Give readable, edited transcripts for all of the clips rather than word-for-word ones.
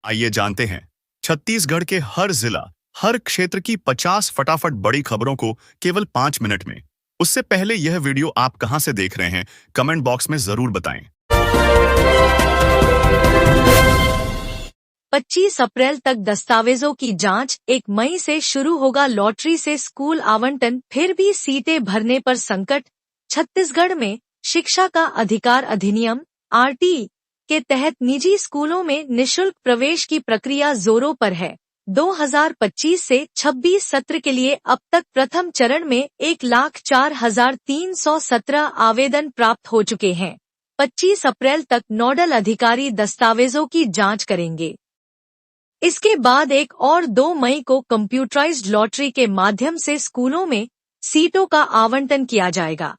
आइए जानते हैं छत्तीसगढ़ के हर जिला, हर क्षेत्र की 50 फटाफट बड़ी खबरों को केवल 5 मिनट में। उससे पहले यह वीडियो आप कहां से देख रहे हैं, कमेंट बॉक्स में जरूर बताएं। 25 अप्रैल तक दस्तावेजों की जांच, 1 मई से शुरू होगा लॉटरी से स्कूल आवंटन, फिर भी सीटें भरने पर संकट। छत्तीसगढ़ में शिक्षा का अधिकार अधिनियम आरटी के तहत निजी स्कूलों में निःशुल्क प्रवेश की प्रक्रिया जोरों पर है। 2025 से 26 सत्र के लिए अब तक प्रथम चरण में 1,04,317 आवेदन प्राप्त हो चुके हैं। 25 अप्रैल तक नोडल अधिकारी दस्तावेजों की जांच करेंगे। इसके बाद 1 और 2 मई को कंप्यूटराइज्ड लॉटरी के माध्यम से स्कूलों में सीटों का आवंटन किया जाएगा।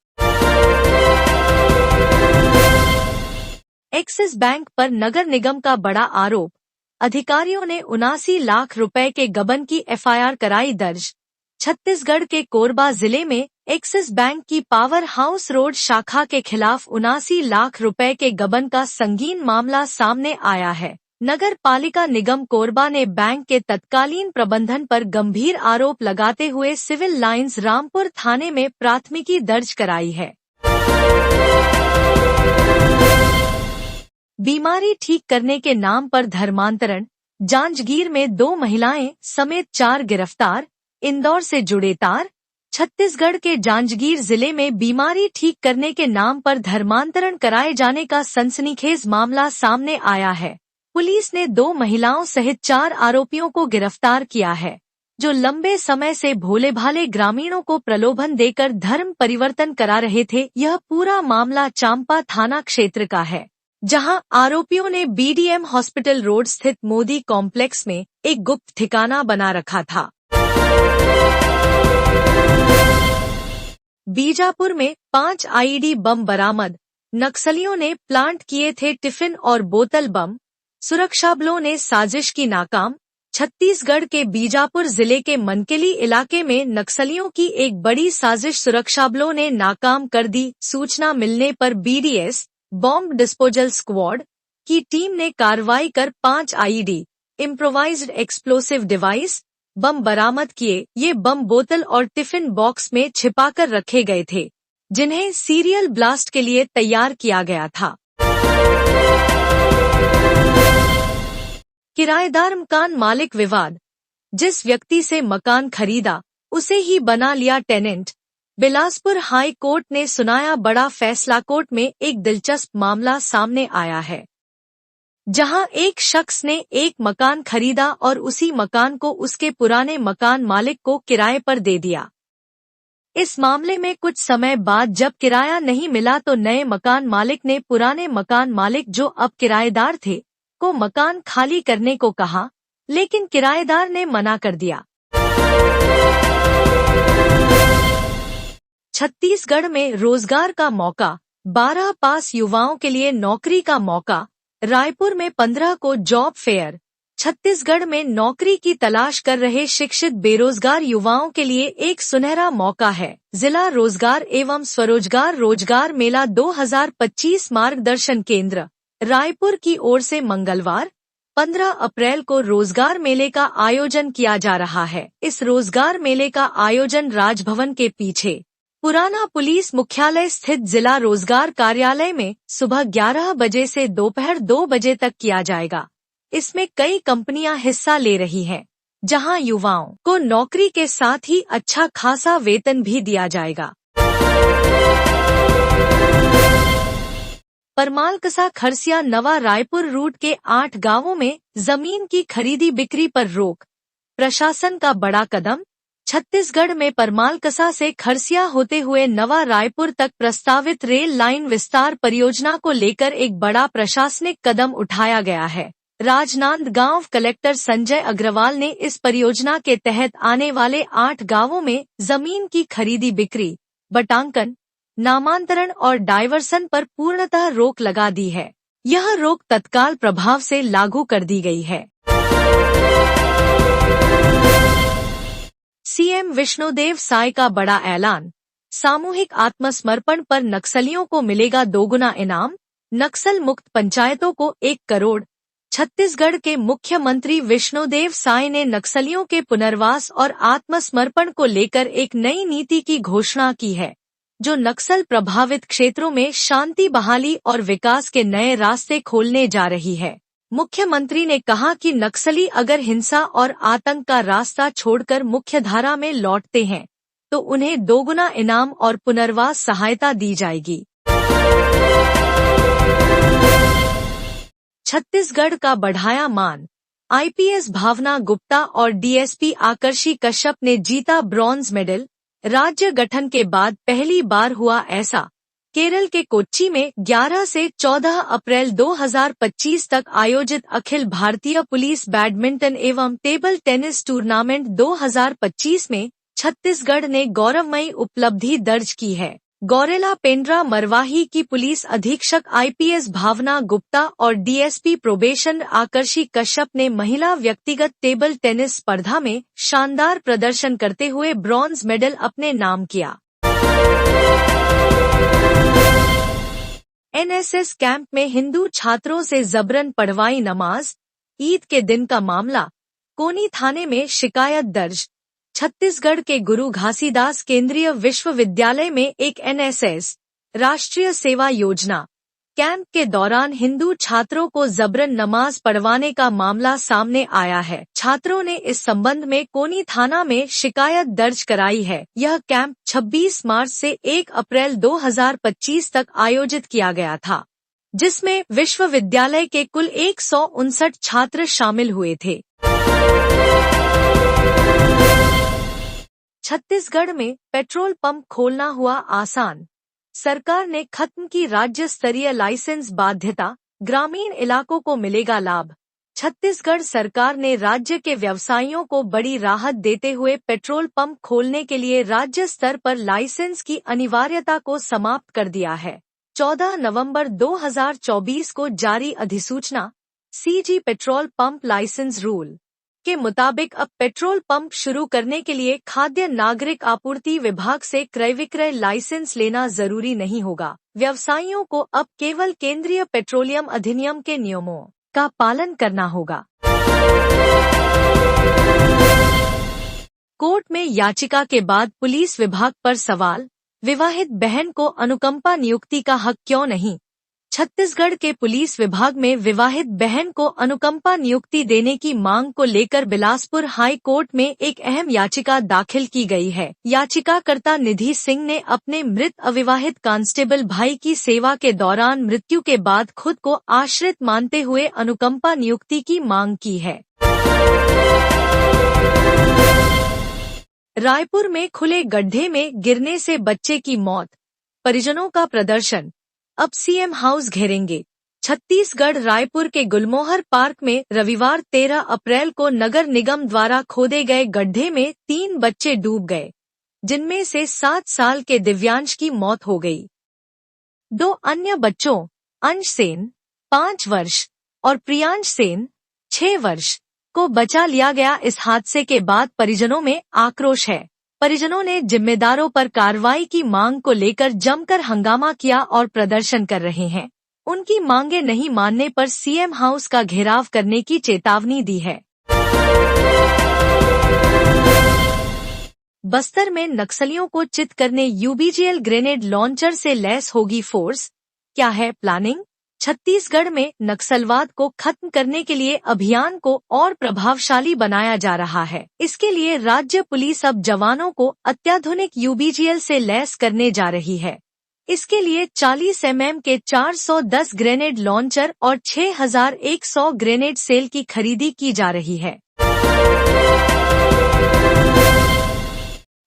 एक्सिस बैंक पर नगर निगम का बड़ा आरोप, अधिकारियों ने 79 लाख रुपए के गबन की एफआईआर कराई दर्ज। छत्तीसगढ़ के कोरबा जिले में एक्सिस बैंक की पावर हाउस रोड शाखा के खिलाफ 79 लाख रुपए के गबन का संगीन मामला सामने आया है। नगर पालिका निगम कोरबा ने बैंक के तत्कालीन प्रबंधन पर गंभीर आरोप लगाते हुए सिविल लाइंस रामपुर थाने में प्राथमिकी दर्ज कराई है। बीमारी ठीक करने के नाम पर धर्मांतरण, जांजगीर में 2 महिलाएं समेत 4 गिरफ्तार। इंदौर से जुड़े तार, छत्तीसगढ़ के जांजगीर जिले में बीमारी ठीक करने के नाम पर धर्मांतरण कराए जाने का सनसनीखेज मामला सामने आया है। पुलिस ने 2 महिलाओं सहित 4 आरोपियों को गिरफ्तार किया है, जो लंबे समय से भोले भाले ग्रामीणों को प्रलोभन देकर धर्म परिवर्तन करा रहे थे। यह पूरा मामला चांपा थाना क्षेत्र का है, जहां आरोपियों ने बीडीएम हॉस्पिटल रोड स्थित मोदी कॉम्प्लेक्स में एक गुप्त ठिकाना बना रखा था। बीजापुर में 5 आईईडी बम बरामद, नक्सलियों ने प्लांट किए थे टिफिन और बोतल बम, सुरक्षाबलों ने साजिश की नाकाम। छत्तीसगढ़ के बीजापुर जिले के मनकेली इलाके में नक्सलियों की एक बड़ी साजिश सुरक्षाबलों ने नाकाम कर दी। सूचना मिलने पर बीडीएस बॉम्ब डिस्पोजल स्क्वाड की टीम ने कार्रवाई कर 5 आईईडी इम्प्रोवाइज्ड एक्सप्लोसिव डिवाइस बम बरामद किए। ये बम बोतल और टिफिन बॉक्स में छिपाकर रखे गए थे, जिन्हें सीरियल ब्लास्ट के लिए तैयार किया गया था। किराएदार मकान मालिक विवाद, जिस व्यक्ति से मकान खरीदा उसे ही बना लिया टेनेंट। बिलासपुर हाई कोर्ट ने सुनाया बड़ा फैसला। कोर्ट में एक दिलचस्प मामला सामने आया है, जहां एक शख्स ने एक मकान खरीदा और उसी मकान को उसके पुराने मकान मालिक को किराए पर दे दिया। इस मामले में कुछ समय बाद जब किराया नहीं मिला तो नए मकान मालिक ने पुराने मकान मालिक, जो अब किराएदार थे, को मकान खाली करने को कहा, लेकिन किराएदार ने मना कर दिया। छत्तीसगढ़ में रोजगार का मौका, 12 पास युवाओं के लिए नौकरी का मौका। रायपुर में 15 को जॉब फेयर। छत्तीसगढ़ में नौकरी की तलाश कर रहे शिक्षित बेरोजगार युवाओं के लिए एक सुनहरा मौका है। जिला रोजगार एवं स्वरोजगार रोजगार मेला 2025 मार्गदर्शन केंद्र रायपुर की ओर से मंगलवार 15 अप्रैल को रोजगार मेले का आयोजन किया जा रहा है। इस रोजगार मेले का आयोजन राजभवन के पीछे पुराना पुलिस मुख्यालय स्थित जिला रोजगार कार्यालय में सुबह 11 बजे से दोपहर 2 बजे तक किया जाएगा। इसमें कई कंपनियां हिस्सा ले रही हैं, जहां युवाओं को नौकरी के साथ ही अच्छा खासा वेतन भी दिया जाएगा। परमालकसा खरसिया नवा रायपुर रूट के 8 गांवों में जमीन की खरीदी बिक्री पर रोक, प्रशासन का बड़ा कदम। छत्तीसगढ़ में परमालकसा से खरसिया होते हुए नवा रायपुर तक प्रस्तावित रेल लाइन विस्तार परियोजना को लेकर एक बड़ा प्रशासनिक कदम उठाया गया है। राजनांदगांव कलेक्टर संजय अग्रवाल ने इस परियोजना के तहत आने वाले 8 गांवों में जमीन की खरीदी बिक्री, बटांकन, नामांतरण और डायवर्सन पर पूर्णतः रोक लगा दी है। यह रोक तत्काल प्रभाव से लागू कर दी गई है। सीएम विष्णुदेव साय का बड़ा ऐलान, सामूहिक आत्मसमर्पण पर नक्सलियों को मिलेगा 2 गुना इनाम। नक्सल मुक्त पंचायतों को 1 करोड़ छत्तीसगढ़ के मुख्यमंत्री विष्णुदेव साय ने नक्सलियों के पुनर्वास और आत्मसमर्पण को लेकर एक नई नीति की घोषणा की है, जो नक्सल प्रभावित क्षेत्रों में शांति बहाली और विकास के नए रास्ते खोलने जा रही है। मुख्यमंत्री ने कहा कि नक्सली अगर हिंसा और आतंक का रास्ता छोड़कर मुख्यधारा में लौटते हैं, तो उन्हें दोगुना इनाम और पुनर्वास सहायता दी जाएगी। छत्तीसगढ़ का बढ़ाया मान। आईपीएस भावना गुप्ता और डीएसपी आकर्षि कश्यप ने जीता ब्रॉन्ज मेडल। राज्य गठन के बाद पहली बार हुआ ऐसा। केरल के कोच्चि में 11 से 14 अप्रैल 2025 तक आयोजित अखिल भारतीय पुलिस बैडमिंटन एवं टेबल टेनिस टूर्नामेंट 2025 में छत्तीसगढ़ ने गौरवमयी उपलब्धि दर्ज की है। गौरेला पेंड्रा मरवाही की पुलिस अधीक्षक आईपीएस भावना गुप्ता और डीएसपी प्रोबेशन आकर्षि कश्यप ने महिला व्यक्तिगत टेबल टेनिस स्पर्धा में शानदार प्रदर्शन करते हुए ब्रॉन्ज मेडल अपने नाम किया। एनएसएस कैंप में हिंदू छात्रों से जबरन पढ़वाई नमाज। ईद के दिन का मामला। कोनी थाने में शिकायत दर्ज। छत्तीसगढ़ के गुरु घासीदास केंद्रीय विश्वविद्यालय में एक एनएसएस राष्ट्रीय सेवा योजना कैंप के दौरान हिंदू छात्रों को जबरन नमाज पढ़वाने का मामला सामने आया है। छात्रों ने इस संबंध में कोनी थाना में शिकायत दर्ज कराई है। यह कैंप 26 मार्च से 1 अप्रैल 2025 तक आयोजित किया गया था, जिसमें विश्वविद्यालय के कुल 159 छात्र शामिल हुए थे। छत्तीसगढ़ में पेट्रोल पंप खोलना हुआ आसान। सरकार ने खत्म की राज्य स्तरीय लाइसेंस बाध्यता। ग्रामीण इलाकों को मिलेगा लाभ। छत्तीसगढ़ सरकार ने राज्य के व्यवसायियों को बड़ी राहत देते हुए पेट्रोल पंप खोलने के लिए राज्य स्तर पर लाइसेंस की अनिवार्यता को समाप्त कर दिया है। 14 नवंबर 2024 को जारी अधिसूचना CG petrol pump licence rule के मुताबिक अब पेट्रोल पंप शुरू करने के लिए खाद्य नागरिक आपूर्ति विभाग से क्रय विक्रय लाइसेंस लेना जरूरी नहीं होगा। व्यवसायियों को अब केवल केंद्रीय पेट्रोलियम अधिनियम के नियमों का पालन करना होगा। कोर्ट में याचिका के बाद पुलिस विभाग पर सवाल। विवाहित बहन को अनुकंपा नियुक्ति का हक क्यों नहीं? छत्तीसगढ़ के पुलिस विभाग में विवाहित बहन को अनुकंपा नियुक्ति देने की मांग को लेकर बिलासपुर हाई कोर्ट में एक अहम याचिका दाखिल की गई है। याचिकाकर्ता निधि सिंह ने अपने मृत अविवाहित कांस्टेबल भाई की सेवा के दौरान मृत्यु के बाद खुद को आश्रित मानते हुए अनुकंपा नियुक्ति की मांग की है। रायपुर में खुले गड्ढे में गिरने से बच्चे की मौत। परिजनों का प्रदर्शन। अब सीएम हाउस घेरेंगे। छत्तीसगढ़ रायपुर के गुलमोहर पार्क में रविवार 13 अप्रैल को नगर निगम द्वारा खोदे गए गड्ढे में 3 बच्चे डूब गए, जिनमें से 7 साल के दिव्यांश की मौत हो गई। 2 अन्य बच्चों अंश सेन 5 वर्ष और प्रियांश सेन 6 वर्ष को बचा लिया गया। इस हादसे के बाद परिजनों में आक्रोश है। परिजनों ने जिम्मेदारों पर कार्रवाई की मांग को लेकर जमकर हंगामा किया और प्रदर्शन कर रहे हैं। उनकी मांगे नहीं मानने पर सीएम हाउस का घेराव करने की चेतावनी दी है। बस्तर में नक्सलियों को चित करने यूबीजीएल ग्रेनेड लॉन्चर से लैस होगी फोर्स। क्या है प्लानिंग? छत्तीसगढ़ में नक्सलवाद को खत्म करने के लिए अभियान को और प्रभावशाली बनाया जा रहा है। इसके लिए राज्य पुलिस अब जवानों को अत्याधुनिक यूबीजीएल से लैस करने जा रही है। इसके लिए 40 mm के 410 ग्रेनेड लॉन्चर और 6100 ग्रेनेड सेल की खरीदी की जा रही है।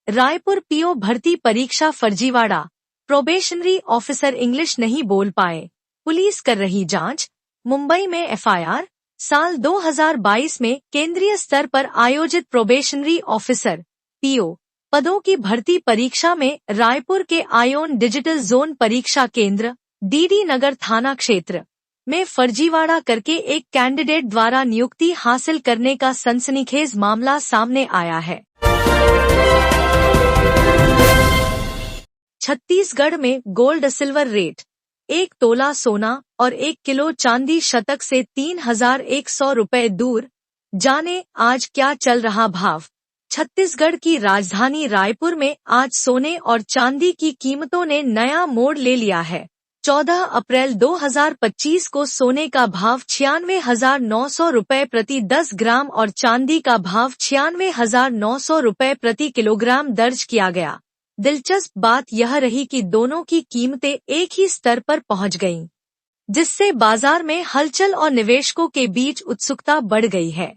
रायपुर पीओ भर्ती परीक्षा फर्जीवाड़ा। प्रोबेशनरी ऑफिसर इंग्लिश नहीं बोल पाए, पुलिस कर रही जांच। मुंबई में एफआईआर। साल 2022 में केंद्रीय स्तर पर आयोजित प्रोबेशनरी ऑफिसर पीओ पदों की भर्ती परीक्षा में रायपुर के आयोन डिजिटल जोन परीक्षा केंद्र डीडी नगर थाना क्षेत्र में फर्जीवाड़ा करके एक कैंडिडेट द्वारा नियुक्ति हासिल करने का सनसनीखेज मामला सामने आया है। छत्तीसगढ़ में गोल्ड सिल्वर रेट। 1 तोला सोना और 1 किलो चांदी शतक से 3,100 रुपए दूर। जाने आज क्या चल रहा भाव। छत्तीसगढ़ की राजधानी रायपुर में आज सोने और चांदी की कीमतों ने नया मोड़ ले लिया है। 14 अप्रैल 2025 को सोने का भाव 96,900 रुपए प्रति 10 ग्राम और चांदी का भाव 96,900 रुपए प्रति किलोग्राम दर्ज किया गया। दिलचस्प बात यह रही कि दोनों की कीमतें एक ही स्तर पर पहुंच गईं, जिससे बाजार में हलचल और निवेशकों के बीच उत्सुकता बढ़ गई है।